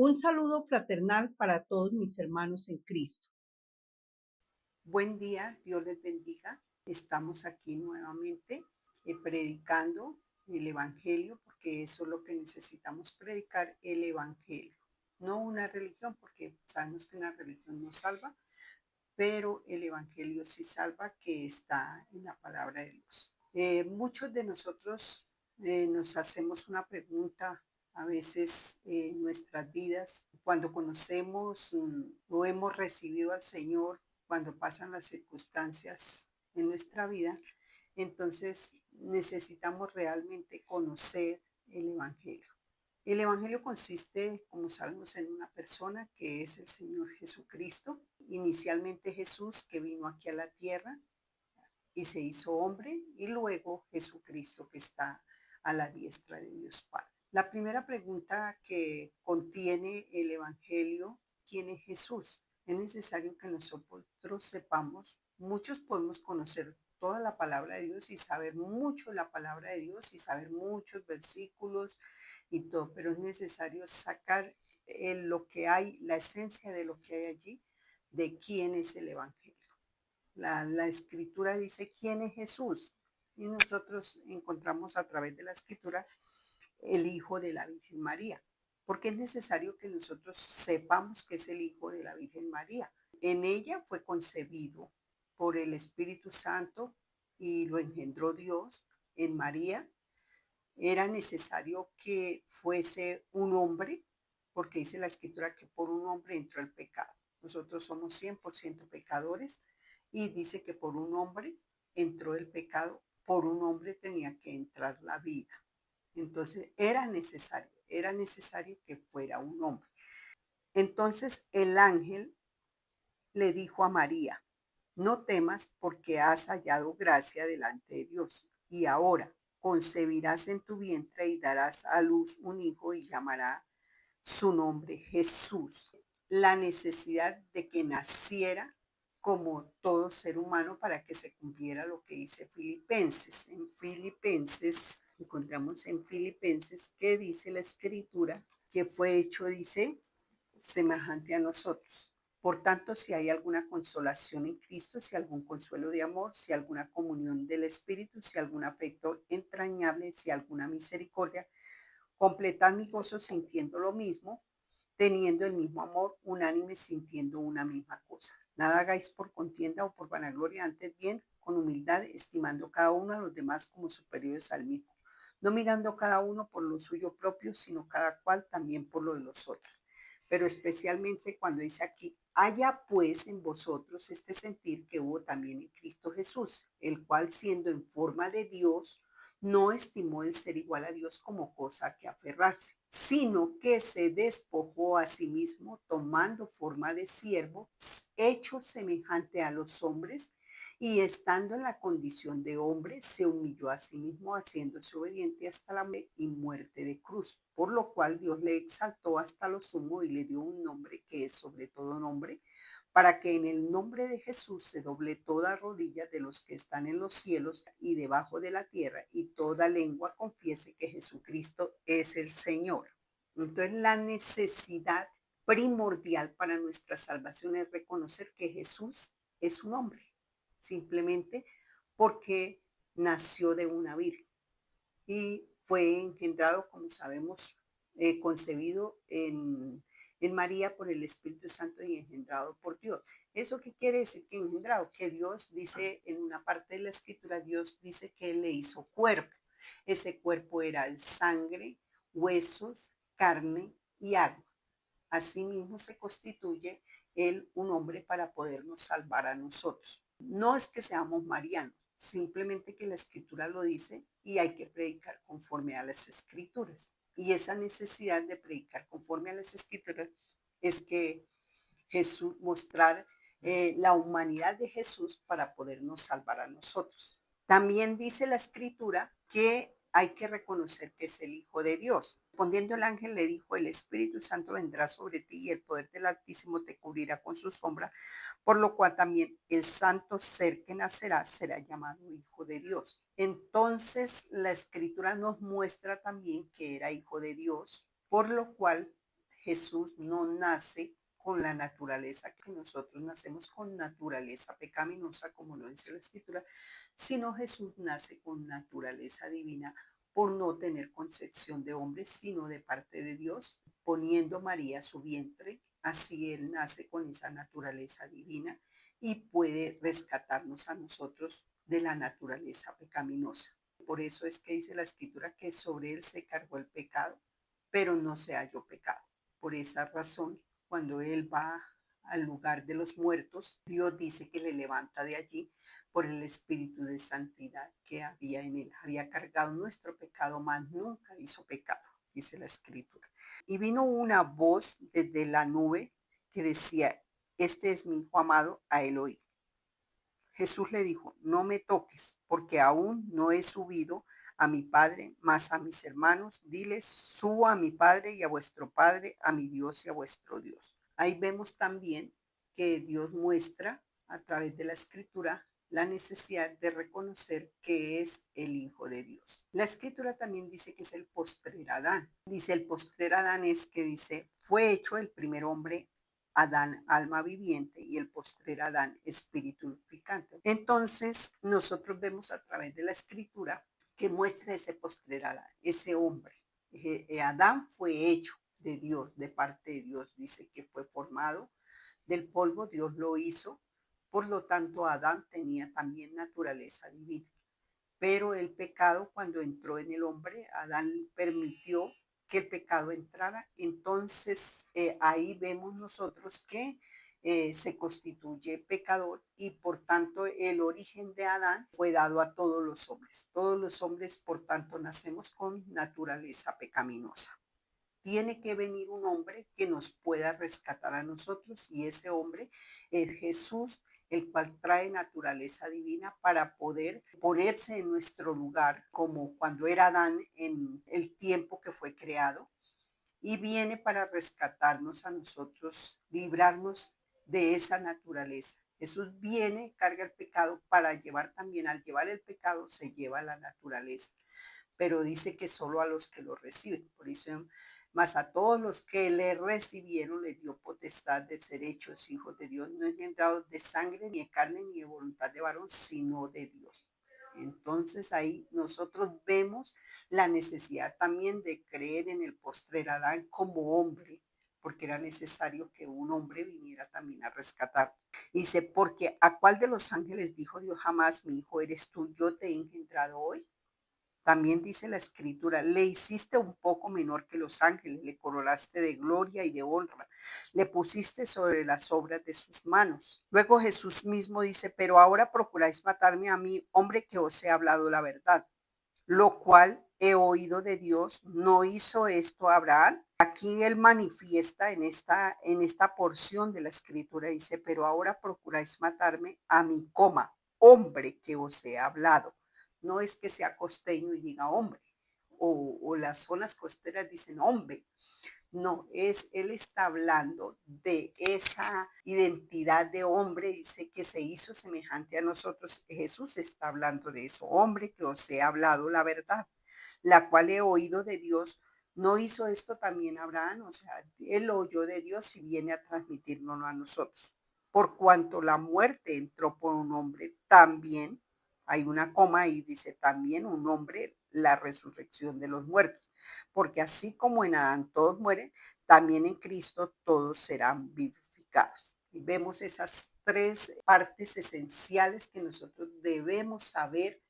Un saludo fraternal para todos mis hermanos en Cristo. Buen día, Dios les bendiga. Estamos aquí nuevamente predicando el Evangelio, porque eso es lo que necesitamos predicar, el Evangelio. No una religión, porque sabemos que una religión no salva, pero el Evangelio sí salva, que está en la palabra de Dios. Muchos de nosotros nos hacemos una pregunta a veces en nuestras vidas, cuando conocemos o hemos recibido al Señor, cuando pasan las circunstancias en nuestra vida, entonces necesitamos realmente conocer el Evangelio. El Evangelio consiste, como sabemos, en una persona que es el Señor Jesucristo. Inicialmente Jesús, que vino aquí a la tierra y se hizo hombre, y luego Jesucristo, que está a la diestra de Dios Padre. La primera pregunta que contiene el Evangelio: ¿quién es Jesús? Es necesario que nosotros sepamos. Muchos podemos conocer toda la palabra de Dios y saber mucho la palabra de Dios y saber muchos versículos y todo, pero es necesario sacar lo que hay, la esencia de lo que hay allí, de quién es el Evangelio. La escritura dice quién es Jesús, y nosotros encontramos a través de la escritura el Hijo de la Virgen María, porque es necesario que nosotros sepamos que es el Hijo de la Virgen María. En ella fue concebido por el Espíritu Santo y lo engendró Dios. En María era necesario que fuese un hombre, porque dice la escritura que por un hombre entró el pecado. Nosotros somos 100% pecadores, y dice que por un hombre entró el pecado, por un hombre tenía que entrar la vida. Entonces era necesario que fuera un hombre. Entonces el ángel le dijo a María: no temas, porque has hallado gracia delante de Dios. Y ahora concebirás en tu vientre y darás a luz un hijo, y llamará su nombre Jesús. La necesidad de que naciera como todo ser humano para que se cumpliera lo que dice Filipenses. En Filipenses, encontramos en Filipenses que dice la escritura que fue hecho, dice, semejante a nosotros. Por tanto, si hay alguna consolación en Cristo, si algún consuelo de amor, si alguna comunión del Espíritu, si algún afecto entrañable, si alguna misericordia, completad mi gozo sintiendo lo mismo, teniendo el mismo amor, unánime, sintiendo una misma cosa. Nada hagáis por contienda o por vanagloria, antes bien con humildad, estimando cada uno a los demás como superiores al mismo, no mirando cada uno por lo suyo propio, sino cada cual también por lo de los otros. Pero especialmente cuando dice aquí: haya pues en vosotros este sentir que hubo también en Cristo Jesús, el cual, siendo en forma de Dios, no estimó el ser igual a Dios como cosa a que aferrarse, sino que se despojó a sí mismo, tomando forma de siervo, hecho semejante a los hombres, y estando en la condición de hombre, se humilló a sí mismo, haciéndose obediente hasta la muerte y muerte de cruz, por lo cual Dios le exaltó hasta lo sumo y le dio un nombre que es sobre todo nombre, para que en el nombre de Jesús se doble toda rodilla de los que están en los cielos y debajo de la tierra, y toda lengua confiese que Jesucristo es el Señor. Entonces, la necesidad primordial para nuestra salvación es reconocer que Jesús es un hombre, simplemente porque nació de una virgen y fue engendrado, como sabemos, concebido en María por el Espíritu Santo y engendrado por Dios. ¿Eso qué quiere decir que engendrado? Que Dios dice en una parte de la escritura, Dios dice que Él le hizo cuerpo. Ese cuerpo era de sangre, huesos, carne y agua. Asimismo se constituye Él un hombre para podernos salvar a nosotros. No es que seamos marianos, simplemente que la escritura lo dice y hay que predicar conforme a las escrituras. Y esa necesidad de predicar conforme a las escrituras es que Jesús, mostrar la humanidad de Jesús para podernos salvar a nosotros. También dice la escritura que hay que reconocer que es el Hijo de Dios. Respondiendo el ángel le dijo: el Espíritu Santo vendrá sobre ti y el poder del Altísimo te cubrirá con su sombra, por lo cual también el santo ser que nacerá será llamado Hijo de Dios. Entonces la escritura nos muestra también que era Hijo de Dios, por lo cual Jesús no nace con la naturaleza que nosotros nacemos con naturaleza pecaminosa, como lo dice la Escritura, sino Jesús nace con naturaleza divina por no tener concepción de hombre, sino de parte de Dios, poniendo María su vientre, así Él nace con esa naturaleza divina y puede rescatarnos a nosotros de la naturaleza pecaminosa. Por eso es que dice la Escritura que sobre Él se cargó el pecado, pero no se halló pecado. Por esa razón, cuando Él va al lugar de los muertos, Dios dice que le levanta de allí por el espíritu de santidad que había en él. Había cargado nuestro pecado, mas nunca hizo pecado, dice la Escritura. Y vino una voz desde la nube que decía: este es mi hijo amado, a él oíd. Jesús le dijo: no me toques, porque aún no he subido a mi Padre, mas a mis hermanos diles: subo a mi Padre y a vuestro Padre, a mi Dios y a vuestro Dios. Ahí vemos también que Dios muestra a través de la Escritura la necesidad de reconocer que es el Hijo de Dios. La Escritura también dice que es el postrer Adán. Dice el postrer Adán es que dice: fue hecho el primer hombre Adán, alma viviente, y el postrer Adán, espíritu vivificante. Entonces, nosotros vemos a través de la Escritura que muestra ese postrer Adán, ese hombre. Adán fue hecho de Dios, de parte de Dios. Dice que fue formado del polvo, Dios lo hizo. Por lo tanto, Adán tenía también naturaleza divina. Pero el pecado, cuando entró en el hombre, Adán permitió que el pecado entrara. Entonces ahí vemos nosotros que se constituye pecador y por tanto el origen de Adán fue dado a todos los hombres. Todos los hombres, por tanto, nacemos con naturaleza pecaminosa. Tiene que venir un hombre que nos pueda rescatar a nosotros y ese hombre es Jesús, el cual trae naturaleza divina para poder ponerse en nuestro lugar, como cuando era Adán en el tiempo que fue creado, y viene para rescatarnos a nosotros, librarnos de esa naturaleza. Jesús viene, carga el pecado para llevar también, al llevar el pecado se lleva la naturaleza, pero dice que solo a los que lo reciben. Por eso, más a todos los que le recibieron, le dio potestad de ser hechos hijos de Dios, no engendrados de sangre, ni de carne, ni de voluntad de varón, sino de Dios. Entonces ahí nosotros vemos la necesidad también de creer en el postrer Adán como hombre, porque era necesario que un hombre viniera también a rescatar. Dice: porque ¿a cuál de los ángeles dijo Dios jamás, mi hijo eres tú, yo te he engendrado hoy? También dice la Escritura: le hiciste un poco menor que los ángeles, le coronaste de gloria y de honra, le pusiste sobre las obras de sus manos. Luego Jesús mismo dice: pero ahora procuráis matarme a mí, hombre que os he hablado la verdad, lo cual he oído de Dios. ¿No hizo esto Abraham? Aquí él manifiesta en esta porción de la Escritura, dice: pero ahora procuráis matarme a mí, hombre que os he hablado. No es que sea costeño y diga hombre, o las zonas costeras dicen hombre. No, él está hablando de esa identidad de hombre, dice que se hizo semejante a nosotros. Jesús está hablando de eso: hombre que os he hablado la verdad, la cual he oído de Dios. ¿No hizo esto también Abraham? O sea, él oyó de Dios y viene a transmitírnoslo a nosotros. Por cuanto la muerte entró por un hombre, también, hay una coma y dice también un hombre, la resurrección de los muertos. Porque así como en Adán todos mueren, también en Cristo todos serán vivificados. Y vemos esas tres partes esenciales que nosotros debemos saber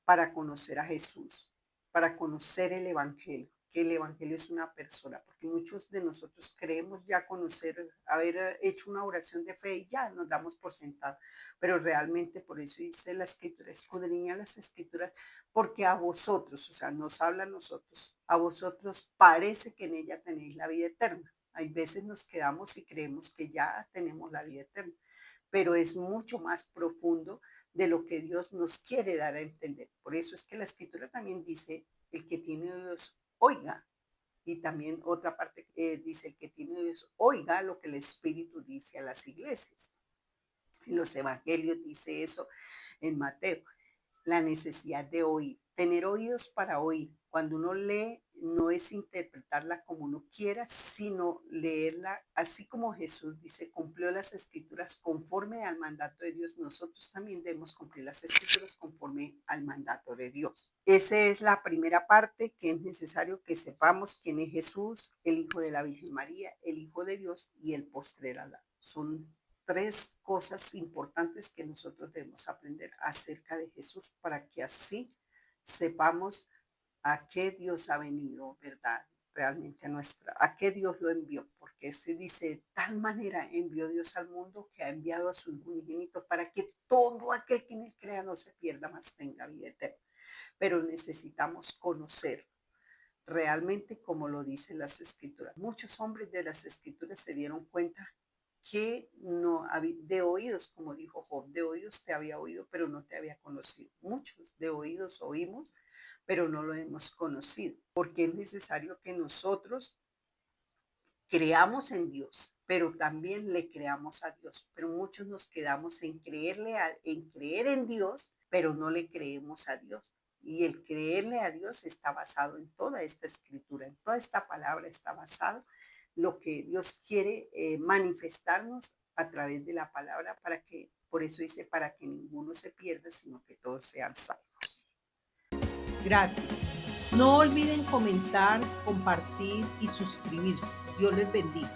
para conocer a Jesús, para conocer el Evangelio, que el Evangelio es una persona, porque muchos de nosotros creemos ya conocer, haber hecho una oración de fe y ya nos damos por sentado, pero realmente por eso dice la Escritura: escudriña las Escrituras, porque a vosotros, o sea, nos habla a nosotros, a vosotros parece que en ella tenéis la vida eterna. Hay veces nos quedamos y creemos que ya tenemos la vida eterna, pero es mucho más profundo de lo que Dios nos quiere dar a entender. Por eso es que la Escritura también dice: el que tiene oídos, oiga. Y también otra parte dice: el que tiene oídos, oiga lo que el Espíritu dice a las iglesias. En los evangelios dice eso, en Mateo, la necesidad de oír. tener oídos para oír. Cuando uno lee, no es interpretarla como uno quiera, sino leerla así como Jesús dice, cumplió las escrituras conforme al mandato de Dios. Nosotros también debemos cumplir las escrituras conforme al mandato de Dios. Esa es la primera parte, que es necesario que sepamos quién es Jesús, el Hijo de la Virgen María, el Hijo de Dios y el postrer Adán. Son tres cosas importantes que nosotros debemos aprender acerca de Jesús para que así sepamos a qué Dios ha venido, ¿verdad? Realmente a qué Dios lo envió, porque se dice, de tal manera envió Dios al mundo que ha enviado a su Hijo unigénito para que todo aquel que en él crea no se pierda, mas tenga vida eterna. Pero necesitamos conocer realmente como lo dicen las escrituras. Muchos hombres de las escrituras se dieron cuenta que no había, de oídos, como dijo Job, de oídos te había oído, pero no te había conocido. Muchos de oídos oímos, pero no lo hemos conocido, porque es necesario que nosotros creamos en Dios, pero también le creamos a Dios. Pero muchos nos quedamos en en creer en Dios, pero no le creemos a Dios. Y el creerle a Dios está basado en toda esta escritura, en toda esta palabra está basado lo que Dios quiere manifestarnos a través de la palabra para que, por eso dice, para que ninguno se pierda, sino que todos sean salvos. Gracias. No olviden comentar, compartir y suscribirse. Dios les bendiga.